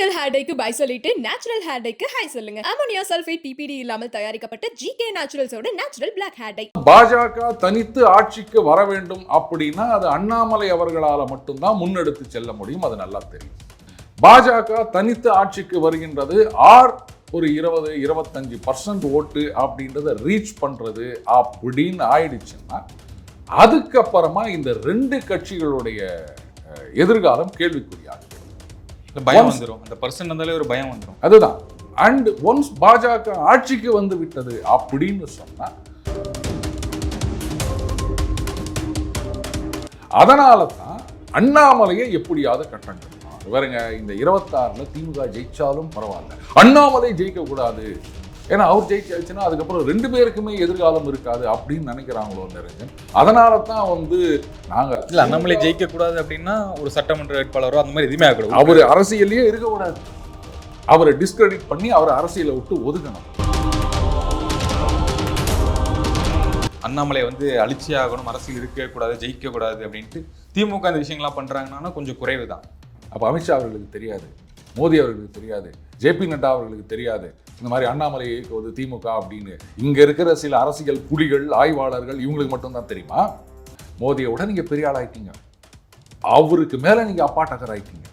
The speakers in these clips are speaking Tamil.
கெமிக்கல் ஹேர் டைக்கு பை சொல்லிட்டு நேச்சுரல் ஹேர் டைக்கு ஹை சொல்லுங்க. அமோனியா சல்ஃபேட் பிபிடி இல்லாமல் தயாரிக்கப்பட்ட ஜிகே நேச்சுரல்ஸோட நேச்சுரல் பிளாக் ஹேர் டை. பாஜக தனித்து ஆட்சிக்கு வர வேண்டும் அப்படின்னா அது அண்ணாமலை அவர்களால் மட்டும்தான் முன்னெடுத்து செல்ல முடியும். அது நல்லா தெரியும். பாஜக தனித்து ஆட்சிக்கு வருகின்றது ஆர் ஒரு 20-25% ஓட்டு அப்படின்றத ரீச் பண்றது அப்படின்னு ஆயிடுச்சுன்னா அதுக்கப்புறமா இந்த ரெண்டு கட்சிகளுடைய எதிர்காலம் கேள்விக்குறியாகும். பயம் வந்துடும். அந்த பர்சன் வந்தாலே ஒரு பயம் வந்துடும். அதுதான். அண்ட் ஒன்ஸ் பாஜக ஆட்சிக்கு வந்து விட்டது அப்படின்னு சொன்னா அதனால தான் அண்ணாமலையை எப்படியாவது கட்டணும். பாருங்க, இந்த 26ல திமுக ஜெயிச்சாலும் பரவாயில்ல, அண்ணாமலை ஜெயிக்க கூடாது. ஏன்னா அவர் ஜெயிச்சாச்சுன்னா அதுக்கப்புறம் ரெண்டு பேருக்குமே எதிர்காலம் இருக்காது அப்படின்னு நினைக்கிறாங்களோ நிரஞ்சன். அதனால தான் நாங்க இல்ல அண்ணாமலை ஜெயிக்க கூடாது அப்படின்னா ஒரு சட்டமன்ற வேட்பாளரோ அந்த மாதிரி எதுவுமே ஆகக்கூடாது. அவர் அரசியலையே இருக்கக்கூடாது. அவரை டிஸ்கிரெடிட் பண்ணி அவரை அரசியலை விட்டு ஒதுக்கணும். அண்ணாமலை அழிச்சி ஆகணும், அரசியல் இருக்கக்கூடாது, ஜெயிக்க கூடாது அப்படின்ட்டு திமுக அந்த விஷயங்கள்லாம் பண்றாங்கன்னா கொஞ்சம் குறைவு தான். அப்போ அமித்ஷா அவர்களுக்கு தெரியாது, மோடி அவர்களுக்கு தெரியாது, ஜேபி நட்டா அவர்களுக்கு தெரியாது இந்த மாதிரி அண்ணாமலை இயக்குவது திமுக அப்படின்னு. இங்க இருக்கிற சில அரசியல் புலிகள், ஆய்வாளர்கள், இவங்களுக்கு மட்டும்தான் தெரியுமா? மோடியோட நீங்க பெரிய ஆள் ஆயிட்டீங்க, அவருக்கு மேல நீங்க அப்பாட்டக்கர் ஆயிட்டீங்க.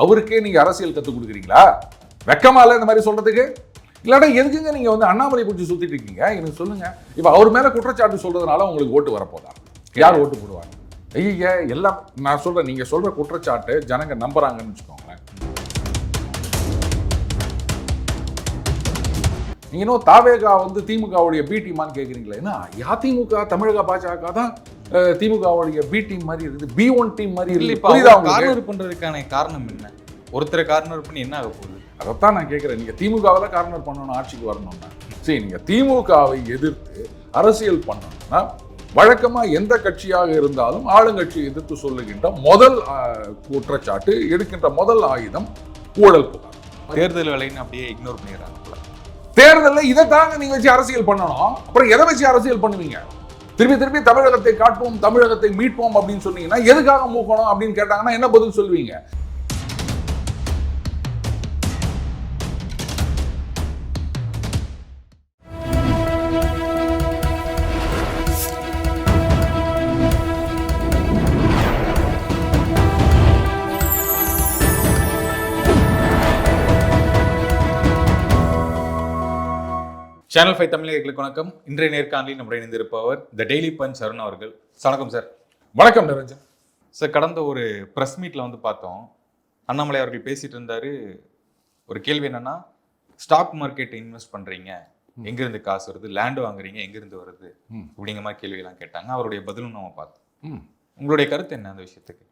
அவருக்கே நீங்க அரசியல் கற்றுக் கொடுக்குறீங்களா? வெக்கமா இல்லை இந்த மாதிரி சொல்றதுக்கு? இல்லாட்டா எதுக்குங்க நீங்க அண்ணாமலை பிடிச்சி சுத்திட்டு இருக்கீங்க? எனக்கு சொல்லுங்க. இப்ப அவர் மேல குற்றச்சாட்டு சொல்றதுனால உங்களுக்கு ஓட்டு வரப்போதா? யார் ஓட்டு போடுவாங்க? ஐயா, எல்லாம் நான் சொல்றேன், நீங்க சொல்ற குற்றச்சாட்டு ஜனங்க நம்புறாங்கன்னு வச்சுக்கோங்களேன். நீங்க இன்னும் தாவேகா திமுகவுடைய பி டீமான்னு கேட்குறீங்களே. ஏன்னா அதிமுக தமிழக பாஜக தான் திமுகவுடைய பி டீம் மாதிரி இருக்குது, B1 டீம் மாதிரி இருக்குது. கார்னர் பண்றதுக்கான காரணம் என்ன? ஒருத்தரை கார்னர் பண்ணி என்ன ஆக போகுது? அதைத்தான் நான் கேட்குறேன். நீங்க திமுகவில் கார்னர் பண்ணணும், ஆட்சிக்கு வரணும்னா சரி, நீங்க திமுகவை எதிர்த்து அரசியல் பண்ணணும்னா வழக்கமா எந்த கட்சியாக இருந்தாலும் ஆளுங்கட்சியை எதிர்த்து சொல்லுகின்ற முதல் குற்றச்சாட்டு, எடுக்கின்ற முதல் ஆயுதம் ஊழல் புகார். தேர்தல் வேலைன்னு அப்படியே இக்னோர் பண்ணிடுறாங்க. தேர்தலில் இதை தாங்க நீங்க வச்சு அரசியல் பண்ணணும். அப்புறம் எதை வச்சு அரசியல் பண்ணுவீங்க? திருப்பி தமிழகத்தை காட்டுவோம், தமிழகத்தை மீட்போம் அப்படின்னு சொன்னீங்கன்னா எதுக்காக மூக்கணும் அப்படின்னு கேட்டாங்கன்னா என்ன பதில் சொல்வீங்க? சேனல் 5 தமிழர்களுக்கு வணக்கம். இன்றைய நேர்காணலில் நம்முடைய இணைந்திருப்பவர் த டெய்லி பஞ்ச் அருண் அவர்கள். வணக்கம் சார். வணக்கம் நிரஞ்சன் சார். கடந்த ஒரு ப்ரெஸ் மீட்டில் பார்த்தோம், அண்ணாமலை அவர்கள் பேசிட்டு இருந்தாரு. ஒரு கேள்வி என்னன்னா, ஸ்டாக் மார்க்கெட் இன்வெஸ்ட் பண்றீங்க, எங்கிருந்து காசு வருது, லேண்ட் வாங்குறீங்க, எங்கிருந்து வருது அப்படிங்கிற மாதிரி கேள்வியெல்லாம் கேட்டாங்க. அவருடைய பதிலும் நம்ம பார்த்தோம். உங்களுடைய கருத்து என்ன அந்த விஷயத்துக்கு?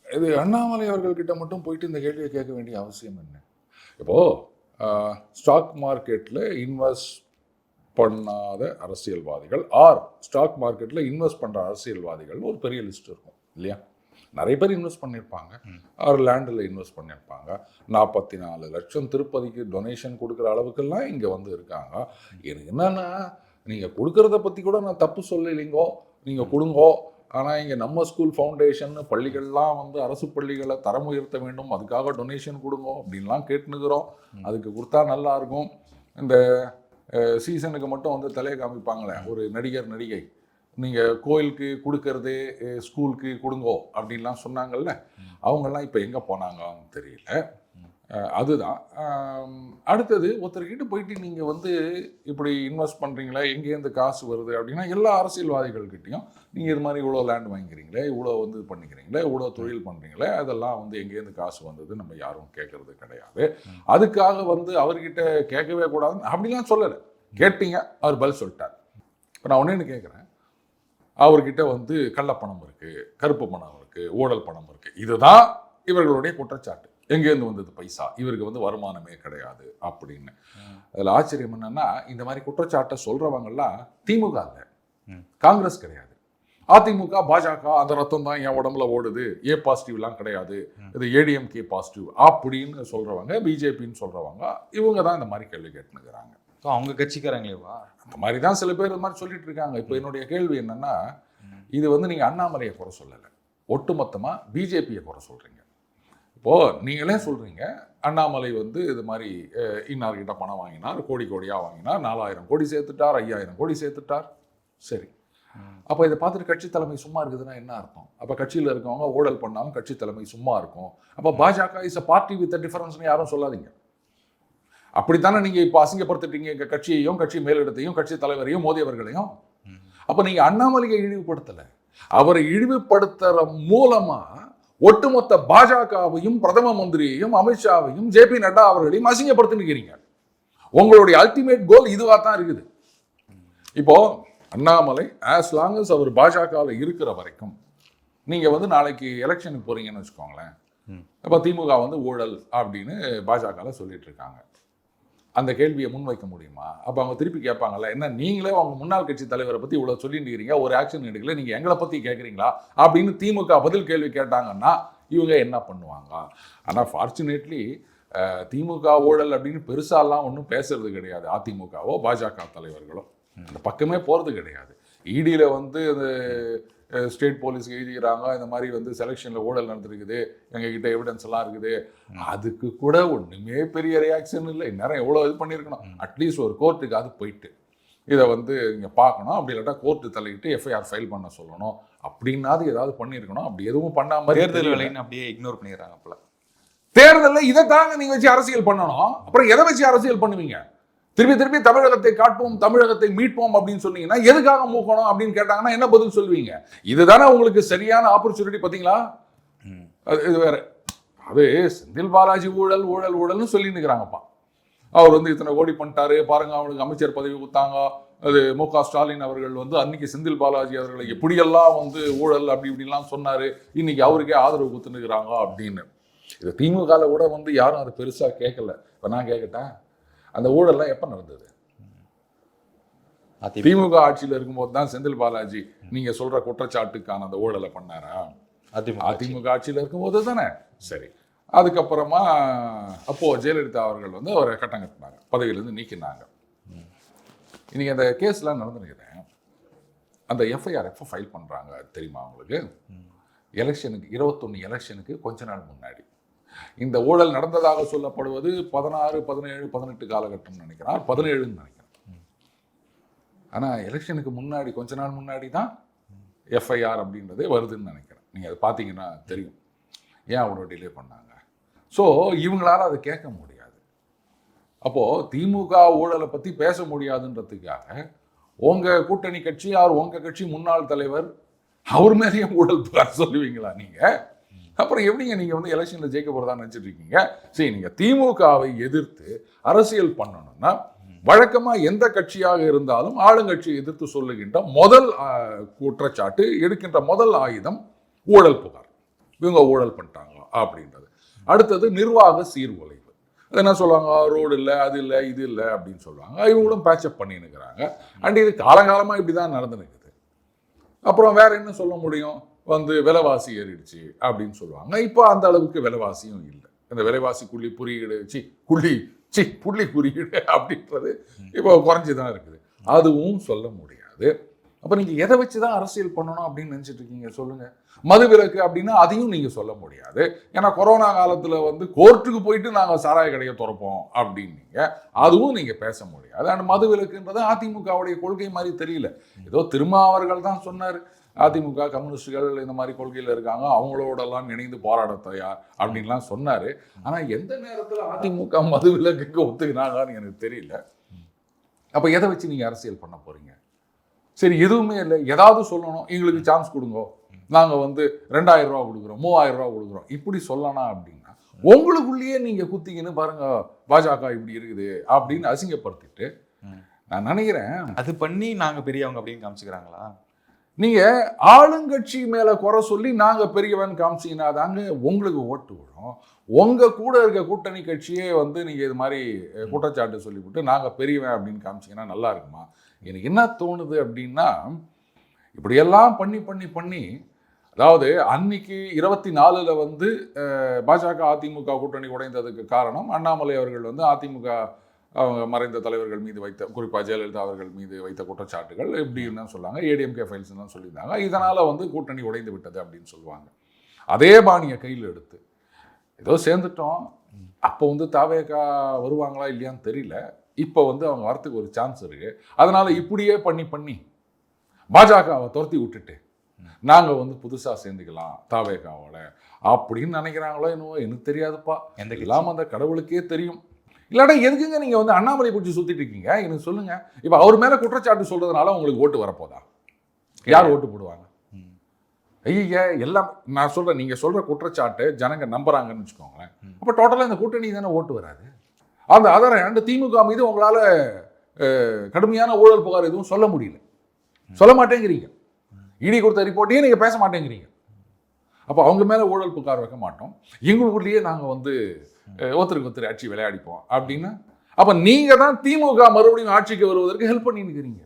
இது அண்ணாமலை அவர்கள்கிட்ட மட்டும் போயிட்டு இந்த கேள்வியை கேட்க வேண்டிய அவசியம் என்ன? இப்போ ஸ்டாக் மார்க்கெட்டில் இன்வெஸ்ட் பண்ணாத அரசியல்வாதிகள் ஆர் ஸ்டாக் மார்க்கெட்டில் இன்வெஸ்ட் பண்ணுற அரசியல்வாதிகள் ஒரு பெரிய லிஸ்ட் இருக்கும் இல்லையா? நிறைய பேர் இன்வெஸ்ட் பண்ணியிருப்பாங்க, ஆர் லேண்டில் இன்வெஸ்ட் பண்ணியிருப்பாங்க. 44 லட்சம் திருப்பதிக்கு டொனேஷன் கொடுக்குற அளவுக்கெல்லாம் இங்கே இருக்காங்க. எனக்கு என்னன்னா, நீங்கள் கொடுக்குறத பற்றி கூட நான் தப்பு சொல்லலைங்கோ, நீங்கள் கொடுங்கோ. ஆனால் இங்கே நம்ம ஸ்கூல் ஃபவுண்டேஷன் பள்ளிகள்லாம் அரசு பள்ளிகளை தரம் உயர்த்த வேண்டும், அதுக்காக டொனேஷன் கொடுங்கோ அப்படின்லாம் கேட்டுனுக்கிறோம். அதுக்கு கொடுத்தா நல்லா இருக்கும். இந்த சீசனுக்கு மட்டும் தலையை காமிப்பாங்களே ஒரு நடிகர் நடிகை, நீங்கள் கோயிலுக்கு கொடுக்கறது ஸ்கூலுக்கு கொடுங்கோ அப்படின்லாம் சொன்னாங்கல்ல, அவங்கெல்லாம் இப்போ எங்கே போனாங்கன்னு தெரியல. அதுதான். அடுத்தது, ஒருத்தர்கிட்ட போயிட்டு நீங்கள் இப்படி இன்வெஸ்ட் பண்ணுறீங்களா, எங்கேருந்து காசு வருது அப்படின்னா எல்லா அரசியல்வாதிகள்கிட்டையும் நீங்கள் இது மாதிரி இவ்வளோ லேண்ட் வாங்கிக்கிறீங்களே, இவ்வளோ பண்ணிக்கிறீங்களே, இவ்வளோ தொழில் பண்ணுறீங்களே, அதெல்லாம் எங்கேருந்து காசு வந்தது நம்ம யாரும் கேட்கறது கிடையாது. அதுக்காக அவர்கிட்ட கேட்கவே கூடாதுன்னு அப்படிலாம் சொல்லலை. கேட்டீங்க, அவர் பதில் சொல்லிட்டார். இப்போ நான் ஒன்று கேட்குறேன், அவர்கிட்ட கள்ளப்பணம் இருக்குது, கருப்பு பணம் இருக்குது, ஊழல் பணம் இருக்குது, இதுதான் இவர்களுடைய குற்றச்சாட்டு. எங்கேருந்து வந்தது பைசா, இவருக்கு வருமானமே கிடையாது அப்படின்னு. அதில் ஆச்சரியம் என்னன்னா, இந்த மாதிரி குற்றச்சாட்டை சொல்றவங்கெல்லாம் திமுக இல்லை, காங்கிரஸ் கிடையாது. அதிமுக பாஜக அந்த ரத்தம் தான் என் உடம்புல ஓடுது, ஏ பாசிட்டிவ்லாம் கிடையாது, இது ஏடிஎம்கே பாசிட்டிவ் அப்படின்னு சொல்றவங்க, பிஜேபின்னு சொல்றவங்க, இவங்க தான் இந்த மாதிரி கேள்வி கேட்டுனுக்கிறாங்க. அவங்க கட்சிக்காரங்களேவா? அந்த மாதிரி தான் சில பேர் இந்த மாதிரி சொல்லிட்டு இருக்காங்க. இப்போ என்னுடைய கேள்வி என்னன்னா, இது நீங்க அண்ணாமலையை குறை சொல்லலை, ஒட்டுமொத்தமாக பிஜேபியை குறை சொல்றீங்க. இப்போது நீங்களே சொல்கிறீங்க அண்ணாமலை வந்து இது மாதிரி இன்னார்கிட்ட பணம் வாங்கினார், கோடி கோடியாக வாங்கினார், 4000 கோடி சேர்த்துட்டார், 5000 கோடி சேர்த்துட்டார். சரி, அப்போ இதை பார்த்துட்டு கட்சி தலைமை சும்மா இருக்குதுன்னா என்ன அர்த்தம்? அப்போ கட்சியில் இருக்கவங்க ஊழல் பண்ணாலும் கட்சி தலைமை சும்மா இருக்கும். அப்போ பாஜக இஸ் அ பார்ட்டி வித் டிஃபரன்ஸ்னு யாரும் சொல்லாதீங்க. அப்படித்தானே நீங்கள் இப்போ அசிங்கப்படுத்திட்டீங்க எங்கள் கட்சியையும், கட்சி மேலிடத்தையும், கட்சி தலைவரையும், மோடி அவர்களையும். அப்போ நீங்கள் அண்ணாமலையை இழிவுபடுத்தலை, அவரை இழிவுபடுத்துற மூலமா ஒட்டுமொத்த பாஜகவையும், பிரதம மந்திரியையும், அமித்ஷாவையும், ஜே.பி. நட்டா அவர்களையும் அசிங்கப்படுத்திருக்கிறீங்க. உங்களுடைய அல்டிமேட் கோல் இதுவாக தான் இருக்குது. இப்போ அண்ணாமலை ஆஸ் லாங் அஸ் அவர் பாஜகவில் இருக்கிற வரைக்கும் நீங்கள் வந்து நாளைக்கு எலெக்ஷனுக்கு போறீங்கன்னு வச்சுக்கோங்களேன். இப்போ திமுக வந்து ஊழல் அப்படின்னு பாஜகவில் சொல்லிட்டு இருக்காங்க. அந்த கேள்வியை முன்வைக்க முடியுமா? அப்போ அவங்க திருப்பி கேட்பாங்கல்ல, என்ன நீங்களே அவங்க முன்னாள் கட்சி தலைவரை பற்றி இவ்வளோ சொல்லிட்டு ஒரு ஆக்ஷன் எடுக்கல, நீங்கள் எங்களை பற்றி கேட்குறீங்களா அப்படின்னு திமுக பதில் கேள்வி கேட்டாங்கன்னா இவங்க என்ன பண்ணுவாங்க? ஆனால் ஃபார்ச்சுனேட்லி திமுக ஊழல் அப்படின்னு பெருசாலாம் ஒன்றும் பேசுறது கிடையாது. அதிமுகவோ பாஜக தலைவர்களோ அந்த பக்கமே போகிறது கிடையாது. இடியில் வந்து அந்த ஸ்டேட் போலீஸ்க்கு எழுதிக்கிறாங்க, இந்த மாதிரி வந்து செலெக்ஷனில் ஊழல் நடந்திருக்குது, எங்ககிட்ட எவிடன்ஸ் எல்லாம் இருக்குது. அதுக்கு கூட ஒன்றுமே பெரிய ரியாக்ஷன் இல்லை. இந்நேரம் எவ்வளோ இது பண்ணியிருக்கணும். அட்லீஸ்ட் ஒரு கோர்ட்டுக்கு அது போயிட்டு இதை வந்து இங்கே பார்க்கணும், அப்படி இல்லாட்டா கோர்ட்டு தலையிட்டு எஃப்ஐஆர் ஃபைல் பண்ண சொல்லணும், அப்படின்னாது ஏதாவது பண்ணியிருக்கணும். அப்படி எதுவும் பண்ணாமல் தேர்தல் வேலைன்னு அப்படியே இக்னோர் பண்ணிடுறாங்க. அப்போலாம் தேர்தலில் இதை தாங்க நீங்கள் வச்சு அரசியல் பண்ணணும். அப்புறம் எதை வச்சு அரசியல் பண்ணுவீங்க? திருப்பி திருப்பி தமிழகத்தை காட்போம், தமிழகத்தை மீட்போம் அப்படின்னு சொன்னீங்கன்னா எதுக்காக மூக்கணும் அப்படின்னு கேட்டாங்கன்னா என்ன பதில் சொல்வீங்க? இதுதானே உங்களுக்கு சரியான ஆப்பர்ச்சுனிட்டி. பார்த்தீங்களா, இது வேற. அது செந்தில் பாலாஜி ஊழல் ஊழல் ஊழல்னு சொல்லிட்டு இருக்கிறாங்கப்பா. அவர் வந்து இத்தனை கோடி பண்ணிட்டாரு பாருங்க, அவனுக்கு அமைச்சர் பதவி கொடுத்தாங்க. அது மு.க. ஸ்டாலின் அவர்கள் வந்து அன்னைக்கு செந்தில் பாலாஜி அவர்களை எப்படியெல்லாம் வந்து ஊழல் அப்படி இப்படிலாம் சொன்னாரு, இன்னைக்கு அவருக்கே ஆதரவு கொடுத்துன்னுக்குறாங்க அப்படின்னு. இது திமுகவில் கூட வந்து யாரும் அதை பெருசாக கேட்கல. இப்போ நான் கேட்கட்டேன், அந்த ஊழல்லாம் எப்போ நடந்தது? திமுக ஆட்சியில் இருக்கும்போது தான் செந்தில் பாலாஜி நீங்க சொல்ற குற்றச்சாட்டுக்கான அந்த ஊழலை பண்ணாரா? அதிமுக ஆட்சியில் இருக்கும்போது தானே. சரி, அதுக்கப்புறமா அப்போ ஜெயலலிதா அவர்கள் வந்து அவரை கட்டம் கட்டினாங்க, பதவியிலேருந்து நீக்கினாங்க. இன்னைக்கு அந்த கேஸ்லாம் நடந்துருக்குறேன். அந்த எஃப்ஐஆர் எப்போ ஃபைல் பண்றாங்க தெரியுமா உங்களுக்கு? எலெக்ஷனுக்கு 21 எலெக்ஷனுக்கு கொஞ்ச நாள் முன்னாடி. இந்த ஊழல் நடந்ததாக சொல்லப்படுவது 16, 17, 18 காலகட்டம் நினைக்கிறேன், 17ன்னு நினைக்கிறேன். ஆனால் எலெக்ஷனுக்கு முன்னாடி கொஞ்ச நாள் முன்னாடி தான் எஃப்ஐஆர் அப்படின்றதே வருதுன்னு நினைக்கிறேன். நீங்கள் அதை பார்த்தீங்கன்னா தெரியும் ஏன் அவ்வளோ டிலே பண்ணாங்க. ஸோ இவங்களால அதை கேட்க முடியாது. அப்போது திமுக ஊழலை பற்றி பேச முடியாதுன்றதுக்காக உங்கள் கூட்டணி கட்சி யார், உங்கள் கட்சி முன்னாள் தலைவர் அவர் மேலேயே ஊழல் புகார் சொல்லுவீங்களா நீங்கள்? அப்புறம் எப்படிங்க நீங்கள் வந்து எலெக்ஷனில் ஜெயிக்க போகிறதா நினச்சிட்டு இருக்கீங்க? சரி, நீங்கள் திமுகவை எதிர்த்து அரசியல் பண்ணணும்னா வழக்கமாக எந்த கட்சியாக இருந்தாலும் ஆளுங்கட்சியை எதிர்த்து சொல்லுகின்ற முதல் குற்றச்சாட்டு, எடுக்கின்ற முதல் ஆயுதம் ஊழல் புகார். இவங்க ஊழல் பண்ணிட்டாங்க அப்படின்றது. அடுத்தது நிர்வாக சீர்குலைவு. அது என்ன சொல்லுவாங்க, ரோடு இல்லை, அது இல்லை, இது இல்லை அப்படின்னு சொல்லுவாங்க. இவங்களும் பேச்சப் பண்ணின்னுக்கிறாங்க. அண்ட் இது காலங்காலமாக இப்படி தான் நடந்துனுக்குது. அப்புறம் வேற என்ன சொல்ல முடியும், வந்து விலைவாசி ஏறிடுச்சு அப்படின்னு சொல்லுவாங்க. இப்போ அந்த அளவுக்கு விலைவாசியும் இல்லை. இந்த விலைவாசி புள்ளி குறியீடு அப்படின்றது இப்போ குறைஞ்சி தான் இருக்குது. அதுவும் சொல்ல முடியாது. அப்போ நீங்கள் எதை வச்சு தான் அரசியல் பண்ணணும் அப்படின்னு நினச்சிட்டு இருக்கீங்க சொல்லுங்கள்? மது விலக்கு அப்படின்னா அதையும் நீங்கள் சொல்ல முடியாது. ஏன்னா கொரோனா காலத்தில் வந்து கோர்ட்டுக்கு போயிட்டு நாங்கள் சாராய கடையை திறப்போம் அப்படின்னீங்க, அதுவும் நீங்கள் பேச முடியாது. அண்ட் மது விலக்குன்றது அதிமுகவுடைய கொள்கை மாதிரி தெரியல. ஏதோ திருமாவர்கள் தான் சொன்னார், அதிமுக கம்யூனிஸ்டுகள் இந்த மாதிரி கொள்கையில் இருக்காங்க, அவங்களோடலாம் இணைந்து போராட தயார் அப்படின்லாம் சொன்னார். ஆனால் எந்த நேரத்தில் அதிமுக மது விலக்குக்கு ஒத்துக்கினாங்கன்னு எனக்கு தெரியல. அப்போ எதை வச்சு நீங்கள் அரசியல் பண்ண போகிறீங்க? சரி, எதுவுமே இல்லை, ஏதாவது சொல்லணும், எங்களுக்கு சான்ஸ் கொடுங்க, நாங்கள் வந்து 2000 ரூபா கொடுக்குறோம், 3000 ரூபா கொடுக்குறோம், இப்படி சொல்லலாம் அப்படின்னா உங்களுக்குள்ளேயே நீங்கள் குத்திக்கின்னு பாருங்க பாஜக இப்படி இருக்குது அப்படின்னு அசிங்கப்படுத்திட்டு நான் நினைக்கிறேன் அது பண்ணி நாங்கள் பெரியவங்க அப்படின்னு காமிச்சுக்கிறாங்களா? நீங்கள் ஆளுங்கட்சி மேலே குறை சொல்லி நாங்கள் பெரியவன் காமிச்சிங்கன்னா தாங்க உங்களுக்கு ஓட்டு விடும். உங்கள் கூட இருக்க கூட்டணி கட்சியே வந்து நீங்கள் இது மாதிரி குற்றச்சாட்டு சொல்லிவிட்டு நாங்கள் பெரியவன் அப்படின்னு காமிச்சிங்கன்னா நல்லா இருக்குமா? எனக்கு என்ன தோணுது அப்படின்னா, இப்படியெல்லாம் பண்ணி பண்ணி பண்ணி அதாவது அன்னைக்கு 24ல் வந்து பாஜக அதிமுக கூட்டணி உடைந்ததுக்கு காரணம் அண்ணாமலை அவர்கள் வந்து அதிமுக அவங்க மறைந்த தலைவர்கள் மீது வைத்த, குறிப்பாக ஜெயலலிதா அவர்கள் மீது வைத்த குற்றச்சாட்டுகள் எப்படின்னு சொல்லாங்க, ஏடிஎம்கே ஃபைல்ஸ் தான் சொல்லியிருந்தாங்க. இதனால் வந்து கூட்டணி உடைந்து விட்டது அப்படின்னு சொல்லுவாங்க. அதே பாணியை கையில் எடுத்து ஏதோ சேர்ந்துட்டோம். அப்போ வந்து தாவேகா வருவாங்களா இல்லையான்னு தெரியல. இப்போ வந்து அவங்க வரத்துக்கு ஒரு சான்ஸ் இருக்கு. அதனால இப்படியே பண்ணி பாஜகவை துரத்தி விட்டுட்டு நாங்கள் வந்து புதுசாக சேர்ந்துக்கலாம் தாவேகாவோட அப்படின்னு நினைக்கிறாங்களோ என்னவோ எனக்கு தெரியாதுப்பா. எல்லாம் அந்த கடவுளுக்கே தெரியும். இல்லாட்டா எதுக்குங்க நீங்கள் வந்து அண்ணாமலை பிடிச்சி சுற்றிட்டு இருக்கீங்க எனக்கு சொல்லுங்கள். இப்போ அவர் மேலே குற்றச்சாட்டு சொல்கிறதுனால உங்களுக்கு ஓட்டு வரப்போதா? யார் ஓட்டு போடுவாங்க? ஐயா எல்லாம் நான் சொல்கிறேன், நீங்கள் சொல்கிற குற்றச்சாட்டு ஜனங்க நம்புறாங்கன்னு வச்சுக்கோங்களேன். அப்போ டோட்டலாக இந்த கூட்டணி தானே ஓட்டு வராது. அந்த அதர் திமுக மீது உங்களால் கடுமையான ஊழல் புகார் எதுவும் சொல்ல முடியல, சொல்ல மாட்டேங்கிறீங்க. இடி கொடுத்த ரிப்போர்ட்டையே நீங்கள் பேச மாட்டேங்கிறீங்க. அப்போ அவங்க மேலே ஊழல் புகார் வைக்க மாட்டோம், எங்களுக்குள்ளேயே நாங்கள் வந்து ஒருத்தருக்கு ஒருத்தர் ஆட்சி விளையாடிப்போம் அப்படின்னா அப்போ நீங்கள் தான் திமுக மறுபடியும் ஆட்சிக்கு வருவதற்கு ஹெல்ப் பண்ணிருக்கிறீங்க.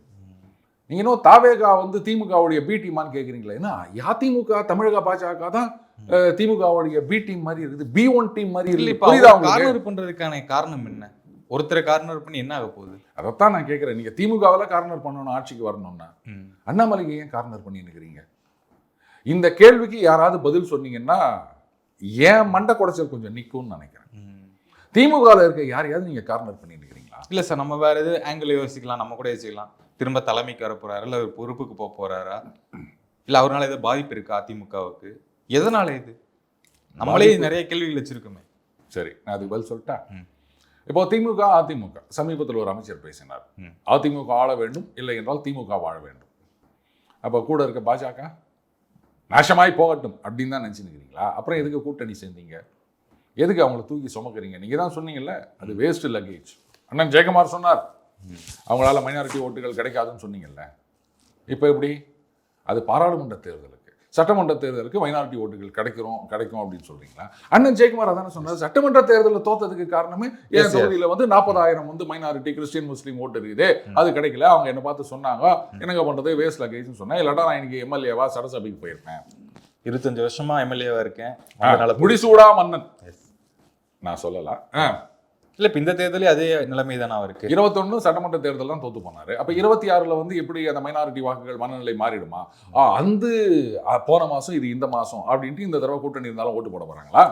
நீங்கள் இன்னும் தாவேகா வந்து திமுகவுடைய பி டீமான்னு கேட்குறீங்களா? ஏன்னா அதிமுக தமிழக பாஜக தான் திமுகவுடைய பி டீம் மாதிரி இருக்குது, B1 டீம் மாதிரி இருக்குது. கார்னர் பண்றதுக்கான காரணம் என்ன? ஒருத்தரை கார்னர் பண்ணி என்ன ஆக போகுது? அதைத்தான் நான் கேட்குறேன். நீங்கள் திமுகவில் கார்னர் பண்ணணும், ஆட்சிக்கு வரணும்னா அண்ணாமலைக்கு ஏன் கார்னர் பண்ணிருக்கிறீங்க? இந்த கேள்விக்கு யாராவது பதில் சொன்னீங்கன்னா ஏன் மண்டை குடைச்சல் கொஞ்சம் நிற்கும்னு நினைக்கிறேன். திமுகவில் இருக்க யாரையாவது நீங்கள் கார்னர் பண்ணிருக்கிறீங்களா? இல்லை சார், நம்ம வேற எது ஆங்கிள் யோசிக்கலாம், நம்ம கூட யோசிக்கலாம். திரும்ப தலைமைக்கு வர போறாரு, இல்லை ஒரு பொறுப்புக்கு போக போறாரா, இல்லை அவரால் ஏதோ பாதிப்பு இருக்கா அதிமுகவுக்கு? எதனால இது? நம்மளே நிறைய கேள்விகள் வச்சிருக்கோமே. சரி, நான் அதுக்கு பதில் சொல்லிட்டா. இப்போ திமுக அதிமுக சமீபத்தில் ஒரு அமைச்சர் பேசினார், அதிமுக ஆள வேண்டும், இல்லை என்றால் திமுக வாழ வேண்டும். அப்போ கூட இருக்க பாஜக நாசமாய் போகட்டும் அப்படின்னு தான் நினச்சிருக்கிறீங்களா? அப்புறம் எதுக்கு கூட்டணி சேர்ந்தீங்க? எதுக்கு அவங்கள தூக்கி சுமக்கிறீங்க? நீங்கள் தான் சொன்னீங்கல்ல அது வேஸ்ட் லக்கேஜ். அண்ணன் ஜெயக்குமார் சொன்னார் அவங்களால மைனாரிட்டி ஓட்டுகள் கிடைக்காதுன்னு சொன்னீங்கல்ல. இப்போ எப்படி? அது பாராளுமன்ற தேர்தலுக்கு, சட்டமன்ற தேர்தலுக்கு மைனாரிட்டி ஓட்டுகள் கிடைக்கும் அப்படின்னு சொல்றீங்களா? அண்ணன் ஜெயக்குமார் அதானே சொன்னார், சட்டமன்ற தேர்தலில் தோத்ததுக்கு காரணமே என் தொகுதியில் வந்து 40,000 வந்து மைனாரிட்டி கிறிஸ்டியன் முஸ்லீம் ஓட்டு இருக்குது, அது கிடைக்கல. அவங்க என்ன பார்த்து சொன்னாங்க என்னங்க பண்றது வேஸ்ட் லக்கேஜ்னு சொன்னேன். இல்லாட்டா நான் இன்னைக்கு எம்எல்ஏவா சட்டசபைக்கு போயிருப்பேன். 25 வருஷமா எம்எல்ஏவா இருக்கேன். முடிசூடா மன்னன் நான் சொல்லலாம். இல்லை, இப்போ இந்த தேர்தலே அதே நிலைமை தானே அவருக்கு. 21 சட்டமன்ற தேர்தல் தான் தோத்து போனாரு. அப்போ 26ல் வந்து எப்படி அந்த மைனாரிட்டி வாக்குகள் மனநிலை மாறிடுமா? அந்த போன மாதம் இது இந்த மாதம் அப்படின்ட்டு இந்த தடவை கூட்டணி இருந்தாலும் ஓட்டு போட போகிறாங்களா?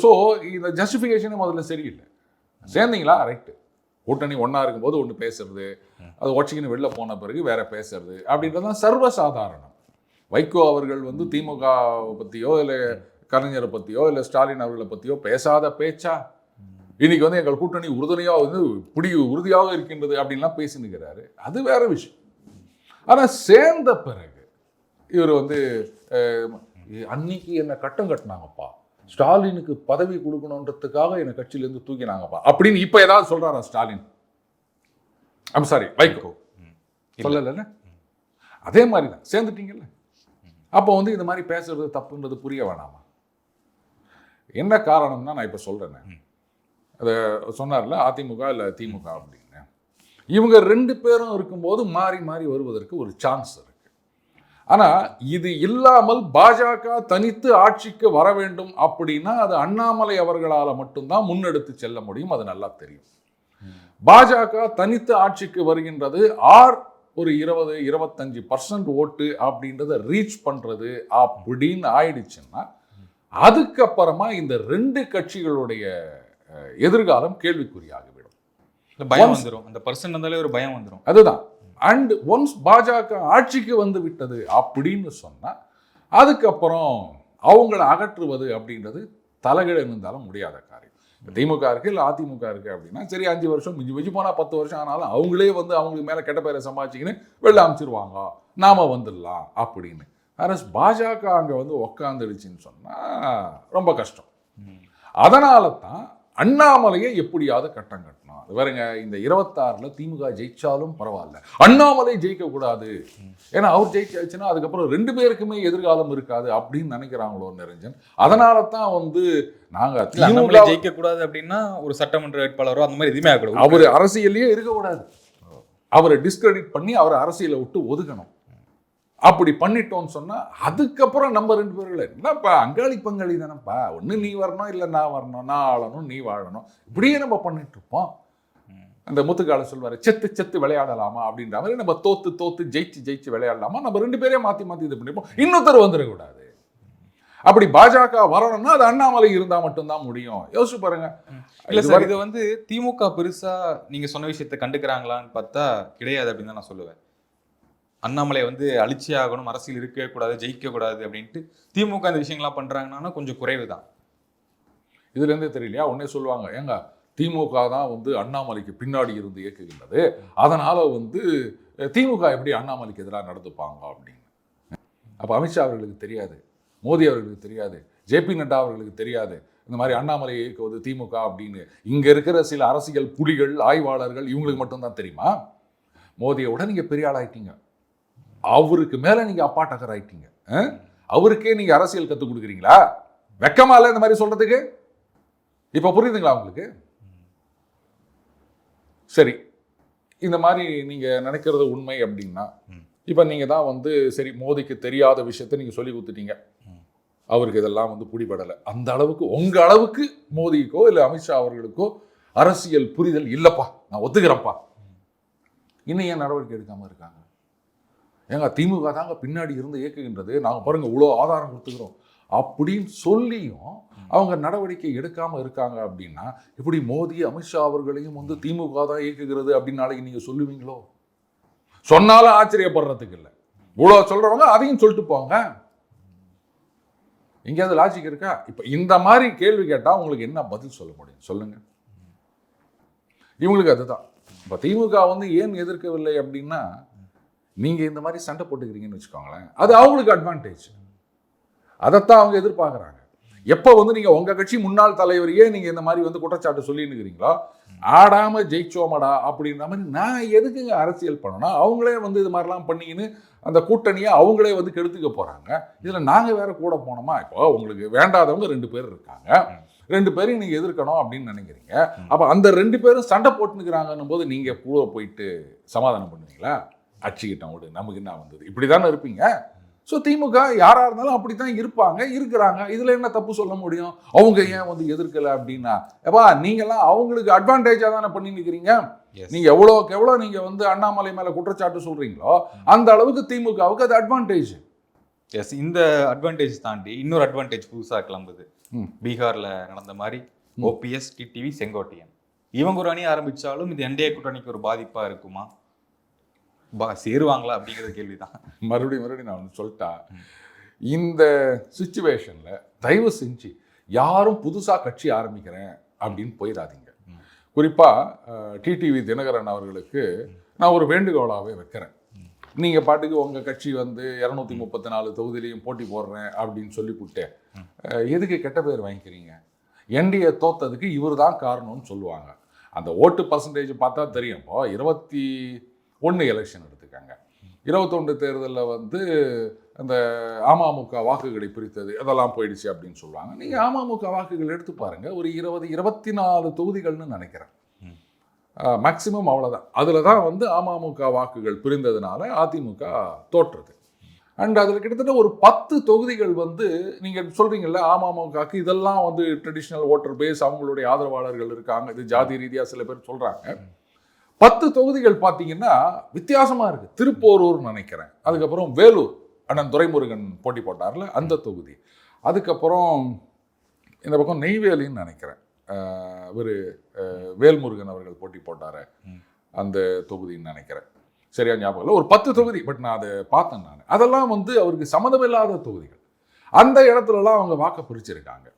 ஸோ இந்த ஜஸ்டிஃபிகேஷனே முதல்ல சரியில்லை. சேர்ந்தீங்களா ரைட்டு, கூட்டணி ஒன்றா இருக்கும்போது ஒன்று பேசுறது, அது ஒட்சிக்கின்னு வெளில போன பிறகு வேற பேசுறது அப்படின்றது தான் சர்வசாதாரணம். வைகோ அவர்கள் வந்து திமுக பற்றியோ இல்லை கலைஞரை பற்றியோ இல்லை ஸ்டாலின் அவர்களை பற்றியோ பேசாத பேச்சா இன்னைக்கு வந்து எங்கள் கூட்டணி உறுதுணையாக வந்து உறுதியாக இருக்கின்றது அப்படின்லாம் பேசினுக்கிறாரு. அது வேற விஷயம். ஆனால் சேர்ந்த பிறகு இவர் வந்து அன்னைக்கு என்னை கட்டம் கட்டினாங்கப்பா, ஸ்டாலினுக்கு பதவி கொடுக்கணுன்றதுக்காக என்னை கட்சியிலேருந்து தூக்கினாங்கப்பா அப்படின்னு இப்போ ஏதாவது சொல்றாரா ஸ்டாலின்? ஐம் சாரி வைகோ சொல்லல. அதே மாதிரி தான் சேர்ந்துட்டீங்கல்ல. அப்போ வந்து இந்த மாதிரி பேசுறது தப்புன்றது புரிய வேணாமா? என்ன காரணம்னா நான் இப்போ சொல்றேன், அதை சொன்னார்ல அதிமுக இல்லை திமுக அப்படின்னு. இவங்க 2 பேரும் இருக்கும்போது மாறி மாறி வருவதற்கு ஒரு சான்ஸ் இருக்கு. ஆனால் இது இல்லாமல் பாஜக தனித்து ஆட்சிக்கு வர வேண்டும் அப்படின்னா அது அண்ணாமலை அவர்களால் மட்டும்தான் முன்னெடுத்து செல்ல முடியும். அது நல்லா தெரியும். பாஜக தனித்து ஆட்சிக்கு வருகின்றது ஒரு 20-25% ஓட்டு அப்படின்றத ரீச் பண்றது அப்படின்னு ஆயிடுச்சுன்னா அதுக்கப்புறமா இந்த 2 கட்சிகளுடைய எதிர்காலம் கேள்விக்குறியாகிவிடும். பயம் வந்துடும், அந்த பர்சன்ட் வந்தாலே ஒரு பயம் வந்துடும். அதுதான். அண்ட் ஒன்ஸ் பாஜக ஆட்சிக்கு வந்து விட்டது அப்படின்னு சொன்னா அதுக்கப்புறம் அவங்கள அகற்றுவது அப்படின்றது தலைகீழ இருந்தாலும் முடியாத காரியம். திமுக இருக்கு இல்லை அதிமுக இருக்கு அப்படின்னா சரி 5 வருஷம் மிஞ்சி போனா 10 வருஷம் ஆனாலும் அவங்களே வந்து அவங்களுக்கு மேல கெட்ட பேரை சம்பாதிச்சிக்கின்னு வெளில அமைச்சிருவாங்க, நாம வந்துடலாம் அப்படின்னு. அரசு பாஜக அங்க வந்து உக்காந்துடுச்சுன்னு சொன்னா ரொம்ப கஷ்டம். அதனால தான் அண்ணாமலையை எப்படியாவது கட்டம் கட்டணும். அது வேறங்க, இந்த 26ல் திமுக ஜெயிச்சாலும் பரவாயில்ல, அண்ணாமலை ஜெயிக்க கூடாது. ஏன்னா அவர் ஜெயிச்சாச்சுன்னா அதுக்கப்புறம் 2 பேருக்குமே எதிர்காலம் இருக்காது அப்படின்னு நினைக்கிறாங்களோ நிரஞ்சன். அதனால தான் வந்து நாங்க அண்ணாமலை ஜெயிக்க கூடாது அப்படின்னா ஒரு சட்டமன்ற வேட்பாளரோ அந்த மாதிரி எதுவுமே ஆகக்கூடாது, அவர் அரசியலையே இருக்கக்கூடாது, அவரை டிஸ்கிரெடிட் பண்ணி அவரை அரசியலை விட்டு ஒதுக்கணும். அப்படி பண்ணிட்டோம்னு சொன்னா அதுக்கப்புறம் நம்ம 2 பேர்களை என்னப்பா அங்காளி பங்காளி தானப்பா, ஒன்று நீ வரணும் இல்லை நான் வரணும், நான் ஆளணும் நீ வாழணும், இப்படியே நம்ம பண்ணிட்டு இருப்போம். அந்த முத்துக்கால சொல்வாரு செத்து விளையாடலாமா அப்படின்ற மாதிரி நம்ம தோத்து ஜெயிச்சு விளையாடலாமா, நம்ம 2 பேரே மாற்றி இது பண்ணிப்போம், இன்னொருத்தர் வந்துடக்கூடாது. அப்படி பாஜக வரணும்னா அது அண்ணாமலை இருந்தா மட்டும்தான் முடியும். யோசிச்சு பாருங்க. இல்ல சார், இது வந்து திமுக பெருசா நீங்க சொன்ன விஷயத்தை கண்டுக்கிறாங்களான்னு பார்த்தா கிடையாது அப்படின்னு தான் நான் சொல்லுவேன். அண்ணாமலை வந்து அழிச்சே ஆகணும், அரசியல் இருக்கவே கூடாது, ஜெயிக்க கூடாது அப்படின்ட்டு திமுக இந்த விஷயங்கள்லாம் பண்றாங்கன்னா கொஞ்சம் குறைவு தான். இதுல இருந்தே தெரியலையா? உடனே சொல்லுவாங்க, ஏங்க திமுக தான் வந்து அண்ணாமலைக்கு பின்னாடி இருந்து இயக்குகின்றது, அதனால வந்து திமுக எப்படி அண்ணாமலைக்கு எதிராக நடந்துப்பாங்க அப்படின்னு. அப்ப அமித்ஷா அவர்களுக்கு தெரியாது, மோடி அவர்களுக்கு தெரியாது, ஜேபி நட்டா அவர்களுக்கு தெரியாது இந்த மாதிரி அண்ணாமலை இயக்குவது திமுக அப்படின்னு. இங்க இருக்கிற சில அரசியல் புலிகள், ஆய்வாளர்கள், இவங்களுக்கு மட்டும்தான் தெரியுமா? மோடியோட நீங்க பெரிய ஆள் ஆயிட்டீங்க, அவருக்கு மேல நீங்க அப்பாட்டக்கர் ஆயிட்டீங்க, அவருக்கே நீங்க அரசியல் கத்துக் கொடுக்குறீங்களா? வெக்கமா இல்ல இந்த மாதிரி சொல்றதுக்கு? இப்ப புரியுதுங்களா உங்களுக்கு? சரி, இந்த மாதிரி நீங்க நினைக்கிறது உண்மை அப்படின்னா இப்ப நீங்க தான் வந்து சரி மோடிக்கு தெரியாத விஷயத்தை நீங்க சொல்லி கொடுத்துட்டீங்க, அவருக்கு இதெல்லாம் வந்து பிடிபடலை, அந்த அளவுக்கு உங்க அளவுக்கு மோடிக்கோ இல்லை அமித்ஷா அவர்களுக்கோ அரசியல் புரிதல் இல்லப்பா, நான் ஒத்துக்கிறேன்ப்பா, இன்னும் ஏன் நடவடிக்கை எடுக்காம இருக்காங்க? ஏங்க திமுக தாங்க பின்னாடி இருந்து இயக்குகின்றது, நாங்க பாருங்க இவ்வளோ ஆதாரம் கொடுத்துக்கிறோம் அப்படின்னு சொல்லியும் அவங்க நடவடிக்கை எடுக்காம இருக்காங்க அப்படின்னா இப்படி மோடி அமித்ஷா அவர்களையும் வந்து திமுக தான் இயக்குகிறது அப்படின்னு நாளைக்கு நீங்க சொல்லுவீங்களோ? சொன்னாலும் ஆச்சரியப்படுறதுக்கு இல்லை, இவ்வளோ சொல்றவங்க அதையும் சொல்லிட்டு போங்க. எங்கேயாவது லாஜிக் இருக்கா? இப்ப இந்த மாதிரி கேள்வி கேட்டா உங்களுக்கு என்ன பதில் சொல்ல முடியும் சொல்லுங்க? இவங்களுக்கு அதுதான். இப்ப திமுக வந்து ஏன் எதிர்க்கவில்லை அப்படின்னா நீங்க இந்த மாதிரி சண்டை போட்டுக்கிறீங்கன்னு வச்சுக்கோங்களேன், அது அவங்களுக்கு அட்வான்டேஜ், அதைத்தான் அவங்க எதிர்பார்க்குறாங்க. எப்போ வந்து நீங்க உங்க கட்சி முன்னாள் தலைவரையே நீங்க இந்த மாதிரி வந்து குற்றச்சாட்டு சொல்லின்னு இருக்கிறீங்களோ, ஆடாம ஜெயிச்சோமடா அப்படின்ற மாதிரி நான் எதுக்குங்க அரசியல் பண்ணணும்? அவங்களே வந்து இது மாதிரிலாம் பண்ணிக்கின்னு அந்த கூட்டணியை அவங்களே வந்து கெடுத்துக்க போறாங்க. இதுல நாங்க வேற கூட போனோமா? இப்போ உங்களுக்கு வேண்டாதவங்க 2 பேர் இருக்காங்க, 2 பேரையும் நீங்க எதிர்க்கணும் அப்படின்னு நினைக்கிறீங்க. அப்ப அந்த 2 பேரும் சண்டை போட்டுக்கிறாங்கன்னும் போது நீங்க கூட போயிட்டு சமாதானம் பண்ணுவீங்களா? அடிச்சுக்கிட்டோம் விடு, நமக்கு என்ன வந்தது, இப்படிதானே இருப்பீங்க. ஸோ திமுக யாரா இருந்தாலும் அப்படித்தான் இருப்பாங்க, இருக்கிறாங்க. இதுல என்ன தப்பு சொல்ல முடியும்? அவங்க ஏன் வந்து எதிர்க்கல அப்படின்னா, எப்பா நீங்கெல்லாம் அவங்களுக்கு அட்வான்டேஜா தானே பண்ணி நிற்கிறீங்க. நீங்க எவ்வளோக்கு எவ்வளோ நீங்க வந்து அண்ணாமலை மேல குற்றச்சாட்டு சொல்றீங்களோ அந்த அளவுக்கு திமுகவுக்கு அது அட்வான்டேஜ். எஸ், இந்த அட்வான்டேஜ் தாண்டி இன்னொரு அட்வான்டேஜ் புதுசா கிளம்புது. பீகார்ல நடந்த மாதிரி ஓபிஎஸ், டிடிவி, செங்கோட்டையன் இவங்க ஒரு அணி ஆரம்பிச்சாலும் இது என்டிஏ கூட்டணிக்கு ஒரு பாதிப்பா இருக்குமா? சேருவாங்களா அப்படிங்கிறது கேள்விதான். மறுபடியும் நான் ஒன்று சொல்லிட்டா, இந்த சுச்சுவேஷன்ல தயவு செஞ்சு யாரும் புதுசா கட்சி ஆரம்பிக்கிறேன் அப்படின்னு போயிடாதீங்க. குறிப்பா டிடிவி தினகரன் அவர்களுக்கு நான் ஒரு வேண்டுகோளாகவே வைக்கிறேன். நீங்க பாட்டுக்கு உங்க கட்சி வந்து 234 தொகுதியிலையும் போட்டி போடுறேன் அப்படின்னு சொல்லிவிட்டு எதுக்கு கெட்ட பேர் வாங்கிக்கிறீங்க? என்டிஏ தோத்ததுக்கு இவர் தான் காரணம்னு சொல்லுவாங்க. அந்த ஓட்டு பர்சன்டேஜ் பார்த்தா தெரியும். இப்போ 21 எலெக்ஷன் எடுத்துக்காங்க, 21 தேர்தலில் வந்து அந்த அமமுக வாக்குகளை பிரித்தது அதெல்லாம் போயிடுச்சு அப்படின்னு சொல்லுவாங்க. நீங்கள் அமமுக வாக்குகள் எடுத்து பாருங்க, ஒரு 24 தொகுதிகள்னு நினைக்கிறேன், மேக்சிமம் அவ்வளோதான். அதில் தான் வந்து அமமுக வாக்குகள் பிரிந்ததுனால அதிமுக தோற்றுறது. அண்ட் அதில் கிட்டத்தட்ட ஒரு 10 தொகுதிகள் வந்து நீங்கள் சொல்கிறீங்கல்ல அமமுகக்கு இதெல்லாம் வந்து ட்ரெடிஷ்னல் ஓட்டர் பேஸ், அவங்களுடைய ஆதரவாளர்கள் இருக்காங்க, இது ஜாதி ரீதியாக சில பேர் சொல்கிறாங்க. 10 தொகுதிகள் பார்த்தீங்கன்னா வித்தியாசமாக இருக்குது. திருப்போரூர் நினைக்கிறேன், அதுக்கப்புறம் வேலூர் அண்ணன் துரைமுருகன் போட்டி போட்டார்ல அந்த தொகுதி, அதுக்கப்புறம் இந்த பக்கம் நெய்வேலின்னு நினைக்கிறேன் ஒரு வேல்முருகன் அவர்கள் போட்டி போட்டார் அந்த தொகுதின்னு நினைக்கிறேன், சரியா ஞாபகம் இல்லை. ஒரு 10 தொகுதி, பட் நான் அதை பார்த்தேன். நான் அதெல்லாம் வந்து அவருக்கு சம்மந்தமில்லாத தொகுதிகள். அந்த இடத்துலலாம் அவங்க வாக்கை பிரிச்சிருக்காங்க.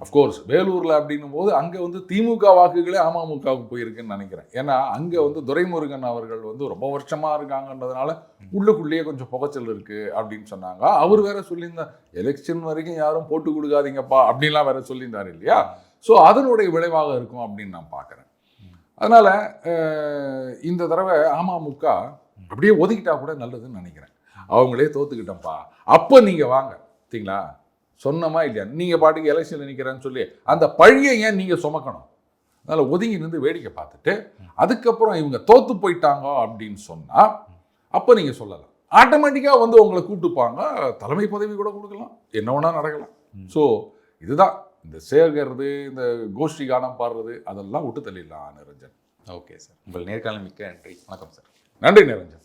அஃப்கோர்ஸ் வேலூரில் அப்படின்னும் போது அங்கே வந்து திமுக வாக்குகளே அமமுகவுக்கு போயிருக்குன்னு நினைக்கிறேன். ஏன்னா அங்கே வந்து துரைமுருகன் அவர்கள் வந்து ரொம்ப வருஷமாக இருக்காங்கன்றதுனால உள்ளுக்குள்ளேயே கொஞ்சம் புகைச்சல் இருக்குது அப்படின்னு சொன்னாங்க. அவர் வேற சொல்லியிருந்தார், எலெக்ஷன் வரைக்கும் யாரும் போட்டு கொடுக்காதீங்கப்பா அப்படின்லாம் வேற சொல்லியிருந்தார் இல்லையா? ஸோ அதனுடைய விளைவாக இருக்கும் அப்படின்னு நான் பார்க்குறேன். அதனால் இந்த தடவை அமமுக அப்படியே ஒதுக்கிட்டா கூட நல்லதுன்னு நினைக்கிறேன். அவங்களே தோத்துக்கிட்டோம்ப்பா, அப்போ நீங்கள் வாங்க சரிங்களா, சொன்னமா இல்லையா, நீங்கள் பாட்டுக்கு எலெக்ஷனில் நிற்கிறேன்னு சொல்லி அந்த பழியை ஏன் நீங்கள் சுமக்கணும்? அதனால் ஒதுங்கி நின்று வேடிக்கை பார்த்துட்டு அதுக்கப்புறம் இவங்க தோற்று போயிட்டாங்க அப்படின்னு சொன்னால் அப்போ நீங்கள் சொல்லலாம், ஆட்டோமேட்டிக்காக வந்து உங்களை கூப்பிட்டுப்பாங்க, தலைமை பதவி கூட கொடுக்கலாம், என்ன வேணா நடக்கலாம். ஸோ இதுதான் இந்த சேர்கிறது, இந்த கோஷ்டி கானம் பாடுறது அதெல்லாம் விட்டு தள்ளிடலாம் நிரஞ்சன். ஓகே சார், உங்கள் நேர்காணல் மிக்க நன்றி. வணக்கம் சார். நன்றி நிரஞ்சன்.